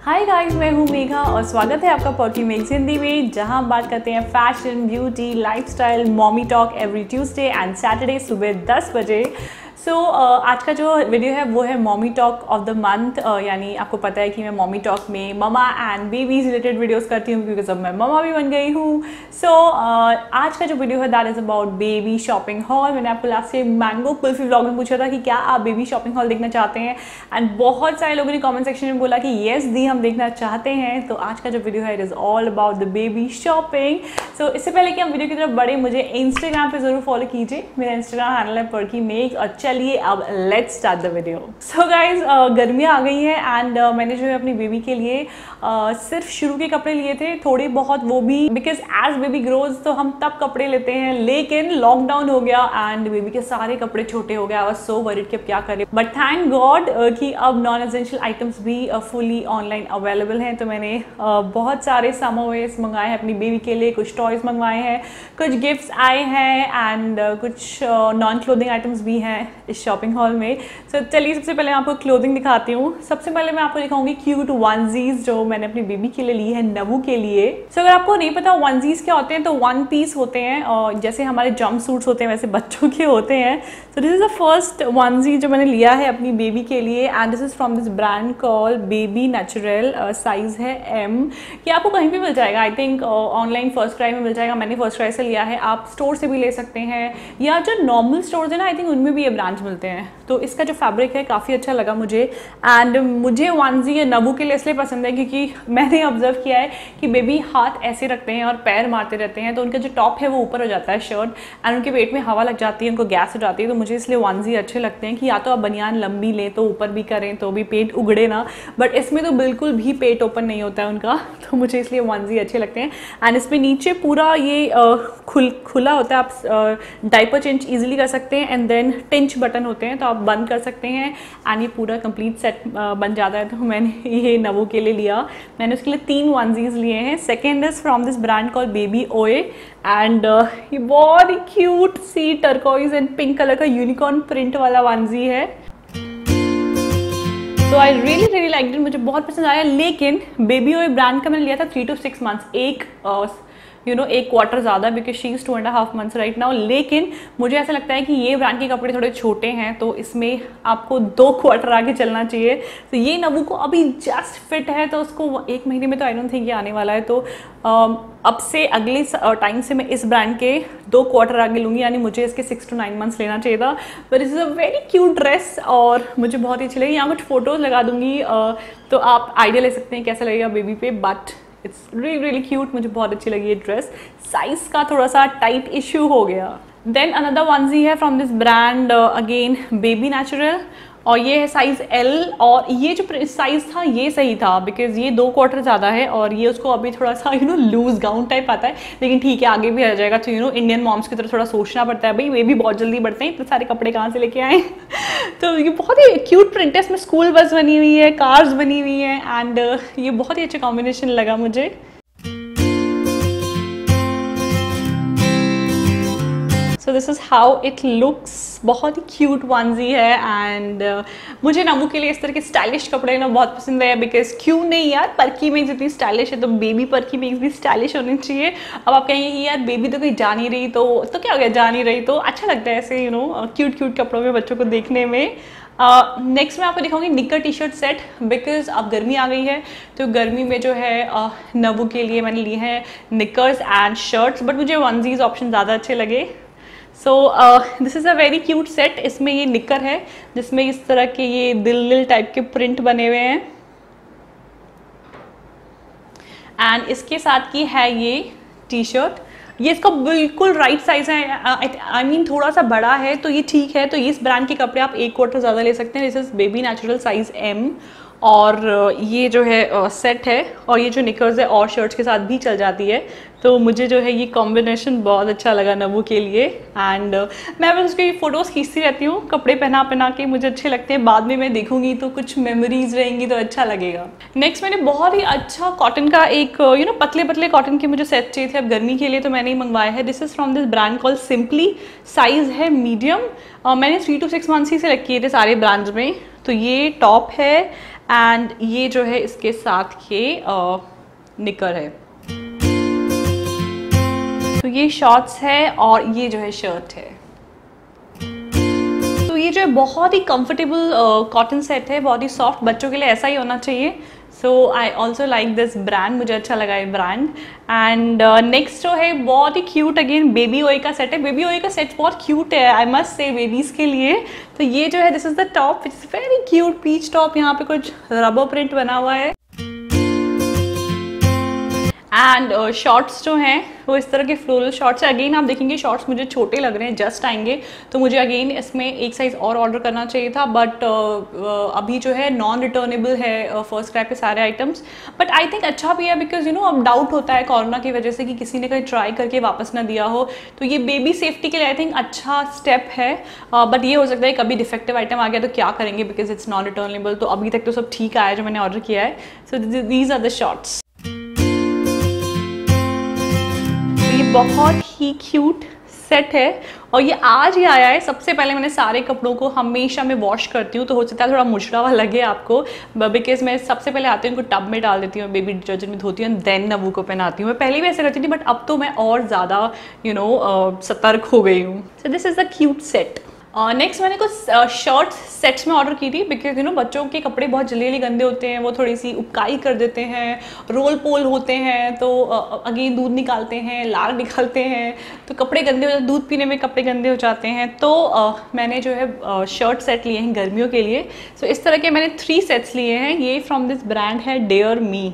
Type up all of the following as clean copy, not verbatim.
Hi guys, मैं हूँ मेघा और स्वागत है आपका पर्की मेक्स हिंदी में, जहां हम बात करते हैं fashion, beauty, lifestyle, mommy talk every Tuesday and Saturday सुबह 10 बजे। आज का जो वीडियो है वो है mommy talk of the month. यानी आपको पता है कि मैं मॉमी टॉक में mama and babies related videos करती हूँ क्योंकि सब मैं ममा भी बन गई हूँ। आज का जो वीडियो है that is about baby shopping hall. मैंने आपको लास्ट से मैंगो कुल्फी व्लॉग में पूछा था कि क्या आप बेबी शॉपिंग हॉल देखना चाहते हैं, एंड बहुत सारे लोगों ने कमेंट सेक्शन में बोला कि येस दी हम देखना चाहते हैं। तो आज का जो वीडियो है it is all about the baby shopping. इससे पहले कि हम वीडियो की तरफ बढ़े, मुझे इंस्टाग्राम पे ज़रूर फॉलो कीजिए। मेरा इंस्टाग्राम हैंडल है पर्की मेक्स। और चलिए अब let's start the video. So guys, गर्मियाँ आ गई हैं एंड मैंने जो है अपनी बेबी के लिए सिर्फ शुरू के कपड़े लिए थे, थोड़े बहुत, वो भी बिकॉज एज बेबी ग्रोज तो हम तब कपड़े लेते हैं, लेकिन लॉकडाउन हो गया एंड बेबी के सारे कपड़े छोटे हो गए। आई वाज सो वरीड कि अब क्या करें, बट थैंक गॉड कि अब नॉन एसेंशियल आइटम्स भी फुली ऑनलाइन अवेलेबल हैं। तो मैंने बहुत सारे समर वेयर्स मंगाए हैं अपनी बेबी के लिए, कुछ टॉयज मंगवाए हैं, कुछ गिफ्ट्स आए हैं एंड कुछ नॉन क्लोथिंग आइटम्स भी हैं इस शॉपिंग हॉल में। चलिए सबसे पहले मैं आपको क्लोथिंग दिखाती हूँ। सबसे पहले मैं आपको दिखाऊंगी क्यूट वनजीज जो मैंने अपनी बेबी के लिए ली है, नवू के लिए। अगर आपको नहीं पता वनजीज क्या होते हैं, तो वन पीस होते हैं और जैसे हमारे जंप सूट्स होते हैं वैसे बच्चों के होते हैं। This is the first onesie जो मैंने लिया है अपनी बेबी के लिए and this is from this brand call baby natural. Size है M। ये आपको कहीं भी मिल जाएगा, I think online first cry में मिल जाएगा। मैंने फर्स्ट क्राई से लिया है, आप स्टोर से भी ले सकते हैं या जो नॉर्मल स्टोर्स है ना, आई थिंक उनमें भी ये ब्रांड्स मिलते हैं। तो इसका जो फैब्रिक है काफ़ी अच्छा लगा मुझे एंड मुझे वनजी या नबू के लिए इसलिए पसंद है क्योंकि मैंने ऑब्जर्व किया है कि बेबी हाथ ऐसे रखते हैं और पैर मारते रहते हैं, तो उनका जो टॉप है वो ऊपर हो जाता है शर्ट एंड उनके पेट में हवा लग जाती है, उनको गैस हो जाती है। तो मुझे इसलिए वनजी अच्छे लगते हैं कि या तो आप बनियान लंबी लें तो ऊपर भी करें तो भी पेट उगड़े ना, बट इसमें तो बिल्कुल भी पेट ओपन नहीं होता है उनका, तो मुझे इसलिए वनजी अच्छे लगते हैं। एंड इसमें नीचे पूरा ये खुला होता है, आप डायपर चेंज ईजिली कर सकते हैं एंड देन टिंच बटन होते हैं तो आप बंद कर सकते हैं एंड ये पूरा कंप्लीट सेट बन जाता है। तो मैंने ये नवो के लिए लिया, मैंने उसके लिए 3 वनजीज लिए हैं। Second is from this brand call baby Oye and ये बहुत ही क्यूट सी टर्कोइज एंड पिंक कलर का यूनिकॉर्न प्रिंट वाला वनजी है। तो आई रियली लाइक इट, मुझे बहुत पसंद आया। लेकिन बेबी ओए ब्रांड का मैंने लिया था 3 to 6 months, एक क्वार्टर ज़्यादा, because she is 2.5 months right now. लेकिन मुझे ऐसा लगता है कि ये ब्रांड के कपड़े थोड़े छोटे हैं तो इसमें आपको 2 क्वार्टर आगे चलना चाहिए। तो ये नबू को अभी जस्ट फिट है, तो उसको 1 महीने में तो आई डोंट थिंक ये आने वाला है। तो अब से अगले टाइम से मैं इस ब्रांड के 2 क्वार्टर आगे लूँगी, यानी मुझे इसके 6 to 9 months लेना चाहिए था। But is a very cute dress और मुझे बहुत ही अच्छी लगी। यहाँ कुछ फोटोज़ लगा दूँगी तो आप आइडिया ले सकते हैं कैसा लगेगा बेबी पे, बट इट्स रियली क्यूट, मुझे बहुत अच्छी लगी ये ड्रेस। साइज का थोड़ा सा टाइट इश्यू हो गया। देन अनदर वनजी है from this brand again baby natural और ये है साइज़ L। और ये जो साइज़ था ये सही था बिकॉज ये 2 क्वार्टर ज़्यादा है और ये उसको अभी थोड़ा सा लूज गाउन टाइप आता है, लेकिन ठीक है आगे भी आ जाएगा। तो इंडियन मॉम्स की तरह थोड़ा सोचना पड़ता है, भाई वे भी बहुत जल्दी बढ़ते हैं, इतने सारे कपड़े कहाँ से लेके आए। तो ये बहुत ही क्यूट प्रिंट है, इसमें स्कूल बस बनी हुई है, कार्स बनी हुई हैं एंड ये बहुत ही अच्छा कॉम्बिनेशन लगा मुझे। सो this is how it looks, बहुत ही क्यूट वनजी है एंड मुझे नबू के लिए इस तरह के स्टाइलिश कपड़े ना बहुत पसंद है बिकॉज क्यों नहीं यार, पर्की मेक्स इतनी स्टाइलिश है तो बेबी पर्की मेक्स भी स्टाइलिश होनी चाहिए। अब आप कहेंगे कि यार बेबी तो कहीं जा नहीं रही, तो क्या हो गया, जा नहीं रही तो अच्छा लगता है ऐसे क्यूट कपड़ों में बच्चों को देखने में। नेक्स्ट मैं आपको दिखाऊंगी निकर टी शर्ट सेट बिकॉज अब गर्मी आ गई है, तो गर्मी में जो है नबू के लिए मैंने लिए हैं निकर्स एंड शर्ट्स, बट मुझे वनजीज ऑप्शन ज़्यादा अच्छे लगे। So this is a very cute set. इसमें ये निकर है जिसमें इस तरह के ये दिल टाइप के प्रिंट बने हुए हैं एंड इसके साथ की है ये टी शर्ट। ये इसका बिल्कुल राइट साइज है, आई मीन थोड़ा सा बड़ा है तो ये ठीक है। तो इस ब्रांड के कपड़े आप 1 क्वार्टर ज़्यादा ले सकते हैं। This is baby natural size M और ये जो है सेट है और ये जो निकर्स है और शर्ट्स के साथ भी चल जाती है। तो मुझे जो है ये कॉम्बिनेशन बहुत अच्छा लगा नबू के लिए एंड मैं बस उसकी फ़ोटोज़ खींचती रहती हूँ, कपड़े पहना के मुझे अच्छे लगते हैं, बाद में मैं देखूंगी तो कुछ मेमोरीज रहेंगी तो अच्छा लगेगा। नेक्स्ट मैंने बहुत ही अच्छा कॉटन का एक पतले कॉटन के मुझे सेट चाहिए थे अब गर्मी के लिए, तो मैंने ही मंगवाया है। This is from this brand call simply, size है मीडियम। मैंने 3 to 6 months ही सेलेक्ट किए थे सारे ब्रांड्स में। तो ये टॉप है एंड ये जो है इसके साथ के निकर है। तो ये शॉर्ट्स है और ये जो है शर्ट है। तो ये जो है बहुत ही कंफर्टेबल कॉटन सेट है, बहुत ही सॉफ्ट, बच्चों के लिए ऐसा ही होना चाहिए। So I also like this brand, मुझे अच्छा लगा ये ब्रांड। एंड नेक्स्ट जो है बहुत ही क्यूट, अगेन बेबी ओए का सेट है। बेबी ओए का सेट बहुत क्यूट है, आई मस्ट से, बेबीज़ के लिए। तो ये जो है this is the top, it's very cute peach top, यहाँ पे कुछ रबर प्रिंट बना हुआ है। एंड शॉर्ट्स जो हैं वो इस तरह के फ्लोरल शॉर्ट्स है। अगेन आप देखेंगे शॉर्ट्स मुझे छोटे लग रहे हैं, जस्ट आएंगे, तो मुझे अगेन इसमें एक साइज़ और ऑर्डर करना चाहिए था, बट अभी जो है नॉन रिटर्नेबल है फर्स्ट क्राई पे सारे आइटम्स। बट आई थिंक अच्छा भी है, बिकॉज यू नो अब डाउट होता है कोरोना की वजह से कि किसी ने कहीं ट्राई करके वापस ना दिया हो, तो ये बेबी सेफ्टी के लिए आई थिंक अच्छा स्टेप है। बट ये हो सकता है कभी डिफेक्टिव आइटम आ गया तो क्या करेंगे, बिकॉज इट्स नॉन रिटर्नेबल। तो अभी तक तो सब ठीक आया जो मैंने ऑर्डर किया है। So these are the shorts. बहुत ही क्यूट सेट है और ये आज ही आया है। सबसे पहले मैंने सारे कपड़ों को हमेशा मैं वॉश करती हूँ, तो हो सकता है थोड़ा मुचड़ा हुआ लगे आपको, बिकॉज मैं सबसे पहले आती हूँ उनको टब में डाल देती हूँ, बेबी डिटर्जेंट में धोती हूँ, देन नवू को पहनाती हूँ। मैं पहले भी ऐसे करती थी, बट अब तो मैं और ज़्यादा सतर्क हो गई हूँ। सो this is a cute set. Next मैंने कुछ शर्ट सेट्स में ऑर्डर की थी, बिकॉज बच्चों के कपड़े बहुत जल्दी गंदे होते हैं, वो थोड़ी सी उबकाई कर देते हैं, रोल पोल होते हैं, तो अगेन दूध निकालते हैं, लार निकालते हैं, तो कपड़े गंदे हो जाते, दूध पीने में कपड़े गंदे हो जाते हैं। तो मैंने जो है शर्ट सेट लिए हैं गर्मियों के लिए। सो इस तरह के मैंने 3 सेट्स लिए हैं। ये फ्रॉम दिस ब्रांड है डेरेमी,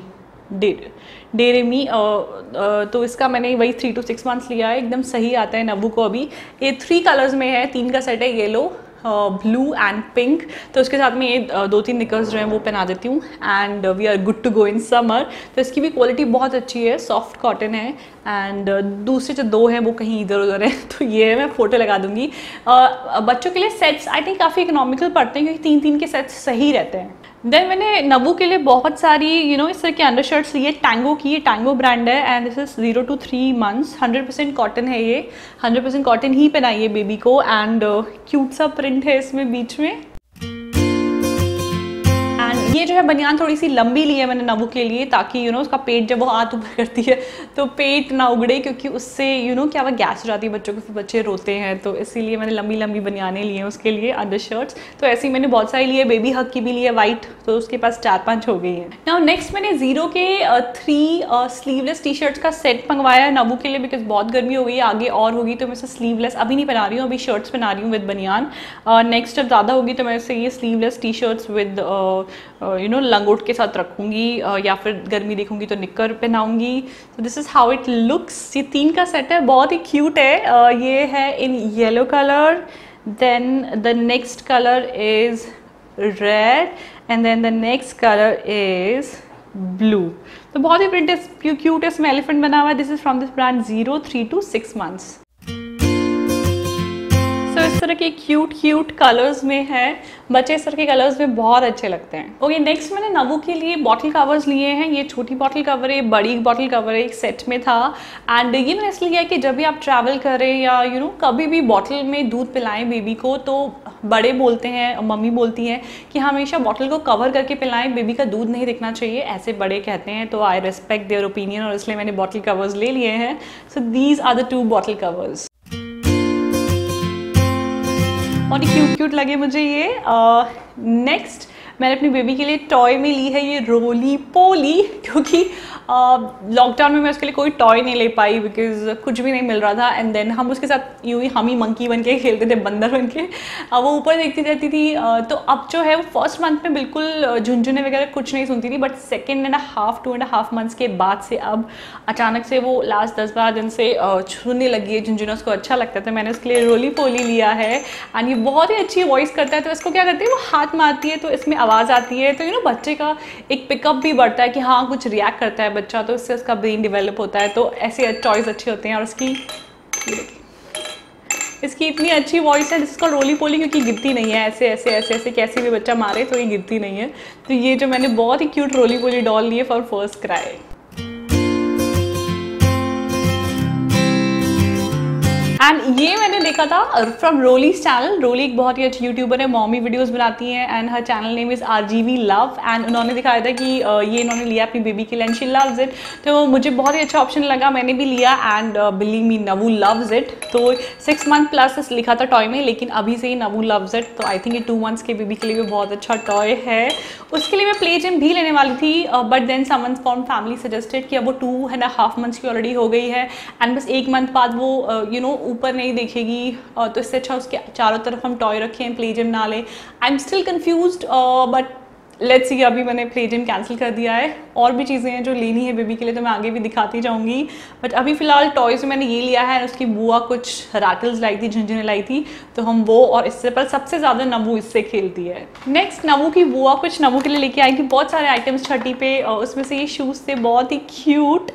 तो इसका मैंने वही 3 to 6 months लिया है, एकदम सही आता है नवू को। अभी ये 3 कलर्स में है, 3 का सेट है, येलो, ब्लू एंड पिंक। तो उसके साथ में ये 2-3 निकर्स जो हैं वो पहना देती हूँ, and we are good to go in summer. तो इसकी भी क्वालिटी बहुत अच्छी है, सॉफ्ट कॉटन है, एंड दूसरे जो 2 हैं वो कहीं इधर उधर हैं, तो ये है, मैं फोटो लगा दूंगी। बच्चों के लिए सेट्स आई थिंक काफ़ी इकोनॉमिकल पड़ते हैं, क्योंकि 3-3 के सेट्स सही रहते हैं। देन मैंने नवू के लिए बहुत सारी इस तरह के अंडर शर्ट्स लिए, टैंगो की, ये टैंगो ब्रांड है, and this is 0 to 3 months, 100% cotton है ये, 100% कॉटन ही पहनाइए बेबी को, एंड क्यूट सा प्रिंट है इसमें बीच में। ये जो है बनियान थोड़ी सी लंबी ली है मैंने नवू के लिए, ताकि उसका पेट जब वो हाथ ऊपर करती है तो पेट ना उगड़े, क्योंकि उससे क्या वो गैस हो जाती है बच्चों को, फिर बच्चे रोते हैं, तो इसीलिए मैंने लंबी लंबी बनियानें ली हैं उसके लिए, अंडर शर्ट्स। तो ऐसे ही मैंने बहुत सारी ली है, बेबी हक की भी ली है वाइट, तो उसके पास 4-5 हो गई है। नाउ नेक्स्ट मैंने ज़ीरो के 3 स्लीवलेस टी शर्ट्स का सेट मंगवाया है नवू के लिए, बिकॉज बहुत गर्मी हो गई, आगे और होगी तो मैं इसे स्लीवलेस अभी नहीं पहना रही हूँ, अभी शर्ट्स पहना रही हूँ विद बनियान। नेक्स्ट जब ज़्यादा होगी तो मैं इसे ये स्लीवलेस टी शर्ट्स विद लंगोट के साथ रखूँगी, या फिर गर्मी देखूँगी तो निक्कर पहनाऊँगी। तो this is how it looks. ये 3 का सेट है, बहुत ही क्यूट है। ये है in yellow colour, then the next colour is red, and then the next colour is blue. तो बहुत ही प्रिंट क्यूट है, इसमें एलिफेंट बना हुआ है। This is from this brand 0 3 to 6 months। तो इस तरह के क्यूट कलर्स में है, बच्चे इस तरह के कलर्स में बहुत अच्छे लगते हैं। ओके, नेक्स्ट मैंने नवू के लिए बॉटल कवर्स लिए हैं। ये छोटी बॉटल कवर है, बड़ी बॉटल कवर है, एक सेट में था। एंड ये मैंने इसलिए किया कि जब भी आप ट्रैवल करें या कभी भी बॉटल में दूध पिलाएं बेबी को, तो बड़े बोलते हैं, मम्मी बोलती हैं कि हमेशा बॉटल को कवर करके पिलाएं, बेबी का दूध नहीं दिखना चाहिए, ऐसे बड़े कहते हैं। तो आई रिस्पेक्ट देयर ओपिनियन, और इसलिए मैंने बॉटल कवर्स ले लिए हैं। So these are the 2 bottle covers. और क्यूट लगे मुझे ये। नेक्स्ट मैंने अपनी बेबी के लिए टॉय में ली है ये रोली पोली, क्योंकि लॉकडाउन में मैं उसके लिए कोई टॉय नहीं ले पाई, बिकॉज कुछ भी नहीं मिल रहा था। एंड देन हम उसके साथ यूँ ही हम ही मंकी बन के खेलते थे, बंदर बन के, वो ऊपर देखती रहती थी। तो अब जो है वो फर्स्ट मंथ में बिल्कुल झुनझुने वगैरह कुछ नहीं सुनती थी, बट 2.5 months के बाद से अब अचानक से वो लास्ट 10-12 दिन से छूने लगी है झुनझुना, उसको अच्छा लगता है। तो मैंने उसके लिए रोली पोली लिया है, एंड ये बहुत ही अच्छी वॉइस करता है। तो इसको क्या करती है, वो हाथ मारती है तो इसमें आवाज़ आती है, तो बच्चे का एक पिकअप भी बढ़ता है कि हाँ कुछ रिएक्ट करता है बच्चा, तो इससे उसका ब्रेन डेवलप होता है। तो ऐसे टॉयज अच्छे होते हैं। और इसकी इतनी अच्छी वॉइस है, जिसको रोली पोली, क्योंकि गिरती नहीं है, ऐसे ऐसे ऐसे ऐसे कैसे भी बच्चा मारे तो ये गिरती नहीं है। तो ये जो मैंने बहुत ही क्यूट रोली पोली डॉल ली है फॉर फर्स्ट क्राई। एंड ये मैंने देखा था फ्रॉम रोलीज चैनल। रोली एक बहुत ही अच्छी यूट्यूबर है, मॉमी वीडियोस बनाती हैं and her channel name is RGV love. And उन्होंने दिखाया था कि ये इन्होंने लिया अपनी बेबी के लिए एंड शी लव्स इट। तो मुझे बहुत ही अच्छा ऑप्शन लगा, मैंने भी लिया and believe me Navu loves it. तो 6 मंथ प्लस लिखा था टॉय में, लेकिन अभी से ही नवू लव्स इट। तो आई थिंक ये 2 मंथ्स के बेबी के लिए भी बहुत अच्छा टॉय है। उसके लिए मैं प्ले जिम भी लेने वाली थी, but then someone from family suggested कि अब वो 2.5 मंथ्स की ऑलरेडी हो गई है एंड बस 1 मंथ बाद वो ऊपर नहीं देखेगी, तो इससे अच्छा उसके चारों तरफ हम टॉय रखें, प्ले जिम ना लें। I am still confused, but let's see. अभी मैंने प्ले जिम कैंसिल कर दिया है। और भी चीज़ें हैं जो लेनी है बेबी के लिए, तो मैं आगे भी दिखाती जाऊंगी। बट अभी फिलहाल टॉयज में मैंने ये लिया है। उसकी बुआ कुछ रैटल्स लाई थी, झुंझुने लाई थी, तो हम वो, और इससे पर सबसे ज़्यादा नवू इससे खेलती है। नेक्स्ट नवू की बुआ कुछ नवू के लिए लेके आई थी, बहुत सारे आइटम्स छठी पे, और उसमें से ये शूज़ थे बहुत ही क्यूट।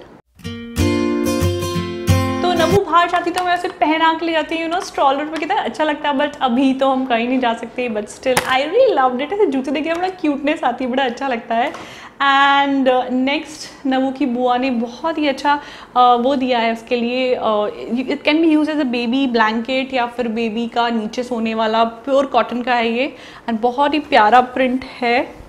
नवू बाहर जाती तो मैं उसे पहना के ले जाती हूँ, स्ट्रॉलर पे कितना अच्छा लगता है। बट अभी तो हम कहीं नहीं जा सकते, but still I really loved it. ऐसे जूते देखिए, बड़ा क्यूटनेस आती है, बड़ा अच्छा लगता है। एंड नेक्स्ट नवू की बुआ ने बहुत ही अच्छा वो दिया है उसके लिए, it can be use as a baby blanket या फिर बेबी का नीचे सोने वाला, प्योर कॉटन का है ये एंड बहुत ही प्यारा प्रिंट है।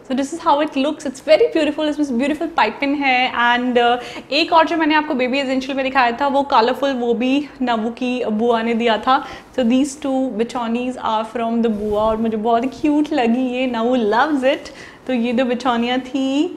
So this is how it looks. It's very beautiful. इसमें beautiful पाइपिंग है एंड एक और जो मैंने आपको बेबी एसेंशियल में दिखाया था वो कलरफुल, वो भी नवू की बुआ ने दिया था। So these 2 बिछौनीज are from the बुआ और मुझे बहुत क्यूट लगी ये। नवू loves it। तो ये 2 बिछौनियाँ थी।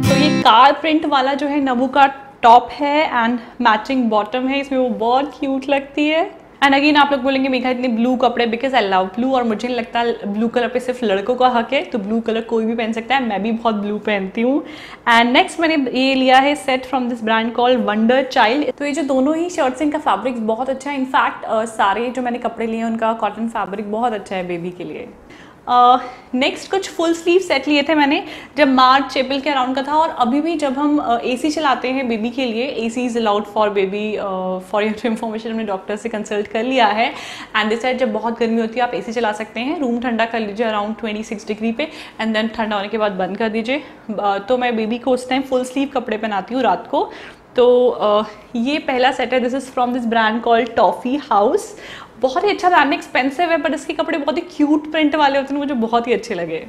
तो ये कार प्रिंट वाला जो है नवू का टॉप है एंड मैचिंग बॉटम है, इसमें वो बहुत क्यूट लगती है। एंड अगेन आप लोग बोलेंगे मेघा इतने ब्लू कपड़े, बिकॉज आई लव ब्लू और मुझे नहीं लगता ब्लू कलर पे सिर्फ लड़कों का हक है, तो ब्लू कलर कोई भी पहन सकता है। मैं भी बहुत ब्लू पहनती हूँ। एंड नेक्स्ट मैंने ये लिया है set from this brand called wonder child. तो ये जो दोनों ही शर्ट्स इनका फैब्रिक बहुत अच्छा है। इनफैक्ट सारे जो मैंने कपड़े लिए हैं उनका कॉटन फैब्रिक बहुत अच्छा है बेबी के लिए। नेक्स्ट कुछ फुल स्लीव सेट लिए थे मैंने जब मार्च अप्रैल के अराउंड का था, और अभी भी जब हम AC चलाते हैं बेबी के लिए, AC is allowed for baby, for your information हमने डॉक्टर से कंसल्ट कर लिया है एंड दिस साइड जब बहुत गर्मी होती है आप AC चला सकते हैं। रूम ठंडा कर लीजिए अराउंड 26 डिग्री पे एंड देन ठंडा होने के बाद बंद कर दीजिए। तो मैं बेबी को उस टाइम फुल स्लीव कपड़े पहनाती हूँ रात को। तो ये पहला सेट है, this is from this brand called toffee house. बहुत ही अच्छा ब्रांड, एक्सपेंसिव है, बट इसके कपड़े बहुत ही क्यूट प्रिंट वाले होते हैं, मुझे बहुत ही अच्छे लगे।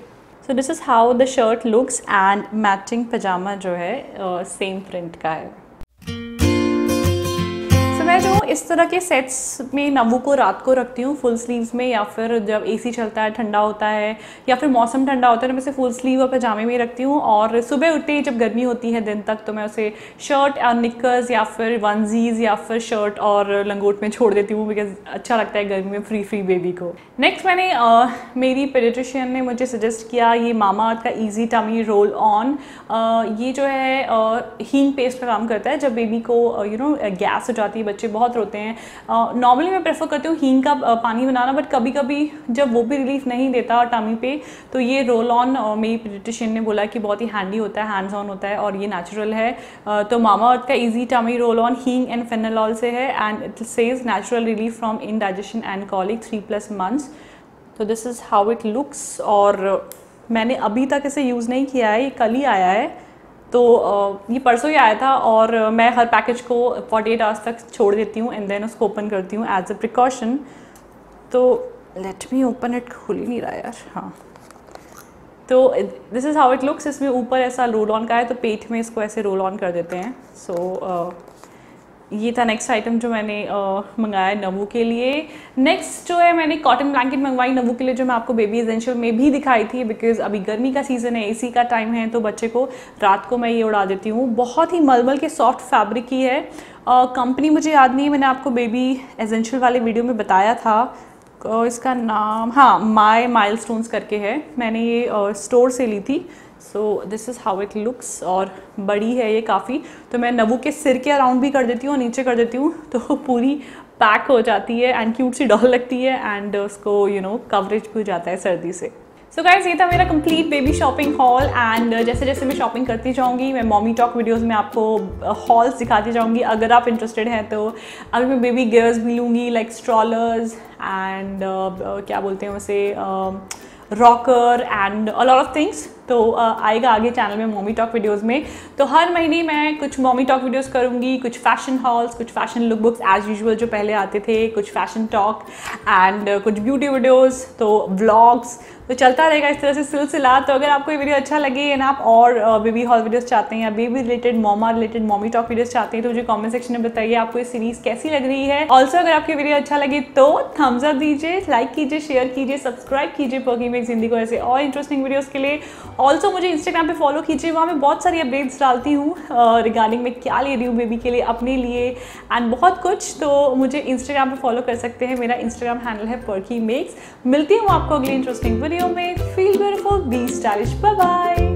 So this is how the shirt looks and matching पजामा जो है सेम प्रिंट का है। मैं जो इस तरह के सेट्स में नवू को रात को रखती हूँ फुल स्लीव्स में, या फिर जब AC चलता है ठंडा होता है या फिर मौसम ठंडा होता है तो मैं इसे फुल स्लीव और पजामे में रखती हूँ। और सुबह उठते ही जब गर्मी होती है दिन तक तो मैं उसे शर्ट और निकर्स या फिर वनजीज या फिर शर्ट और लंगोट में छोड़ देती हूँ, बिकॉज अच्छा लगता है गर्मी में फ्री बेबी को। नेक्स्ट मैंने मेरी पेडिट्रिशियन ने मुझे सजेस्ट किया ये मामाअर्थ का ईजी टमी रोल ऑन। ये जो है हींग पेस्ट का काम करता है। जब बेबी को गैस हो जाती है, बच्चे बहुत रोते हैं, नॉर्मली मैं प्रेफर करती हूँ हींग का पानी बनाना, बट कभी कभी जब वो भी रिलीफ नहीं देता टमी पे तो ये रोल ऑन मेरी पेडिट्रिशियन ने बोला कि बहुत ही हैंडी होता है, हैंड्स ऑन होता है और ये नेचुरल है। तो मामाअर्थ का इजी टमी रोल ऑन हींग एंड फेनोलॉल से है and it says natural relief from indigestion and colic 3+ months। तो this is how it looks. और मैंने अभी तक इसे यूज़ नहीं किया है, ये कल ही आया है, तो ये परसों ही आया था और मैं हर पैकेज को 48 आवर्स तक छोड़ देती हूँ एंड देन उसको ओपन करती हूँ एज अ प्रिकॉशन। तो लेट मी ओपन इट, खुल ही नहीं रहा यार। हाँ, तो this is how it looks. इसमें ऊपर ऐसा रोल ऑन का है, तो पेट में इसको ऐसे रोल ऑन कर देते हैं। सो ये था नेक्स्ट आइटम जो मैंने मंगाया नवू के लिए। नेक्स्ट जो है मैंने कॉटन ब्लैंकेट मंगवाई नवू के लिए, जो मैं आपको बेबी एसेंशियल में भी दिखाई थी, बिकॉज अभी गर्मी का सीज़न है, AC का टाइम है, तो बच्चे को रात को मैं ये उड़ा देती हूँ। बहुत ही मलमल के सॉफ्ट फैब्रिक की है। कंपनी मुझे याद नहीं, मैंने आपको बेबी एसेंशियल वाले वीडियो में बताया था। इसका नाम हाँ माई माइलस्टोन्स करके है, मैंने ये स्टोर से ली थी। सो this is how it looks. और बड़ी है ये काफ़ी, तो मैं नवू के सिर के अराउंड भी कर देती हूँ और नीचे कर देती हूँ, तो पूरी पैक हो जाती है एंड क्यूट सी डॉल लगती है एंड उसको कवरेज भी हो जाता है सर्दी से। सो गाइज, ये था मेरा complete baby shopping hall and जैसे जैसे मैं शॉपिंग करती जाऊँगी मैं मॉमी टॉक वीडियोस में आपको हॉल्स दिखाती जाऊँगी। अगर आप इंटरेस्टेड हैं तो अगर मैं बेबी गियर्स भी लूँगी, लाइक स्ट्रॉलर्स एंड क्या बोलते हैं उसे, rocker and a lot of things, तो आएगा आगे चैनल में मॉमी टॉक वीडियोस में। तो हर महीने मैं कुछ मॉमी टॉक वीडियोस करूँगी, कुछ फैशन हॉल्स, कुछ fashion look books as usual जो पहले आते थे, कुछ फैशन टॉक एंड कुछ ब्यूटी वीडियोस, तो व्लॉग्स, तो चलता रहेगा इस तरह से सिलसिला। तो अगर आपको ये वीडियो अच्छा लगे एंड आप और बेबी हॉल वीडियोस चाहते हैं या baby related, mama related mommy talk videos चाहते हैं तो मुझे कमेंट सेक्शन में बताइए आपको ये सीरीज कैसी लग रही है। ऑल्सो अगर आपको वीडियो अच्छा लगे तो थम्स अप दीजिए, लाइक कीजिए, शेयर कीजिए, सब्सक्राइब कीजिए पर्की मेक्स हिंदी को ऐसे और इंटरेस्टिंग वीडियोज़ के लिए। ऑल्सो मुझे इंस्टाग्राम पे फॉलो कीजिए, वहाँ मैं बहुत सारी अपडेट्स डालती हूँ रिगार्डिंग में क्या ले रही हूँ बेबी के लिए, अपने लिए एंड बहुत कुछ। तो मुझे इंस्टाग्राम पे फॉलो कर सकते हैं, मेरा इंस्टाग्राम हैंडल है पर्की मेक्स। मिलती हूँ आपको अगली इंटरेस्टिंग वीडियो में। Feel beautiful, be stylish, bye bye.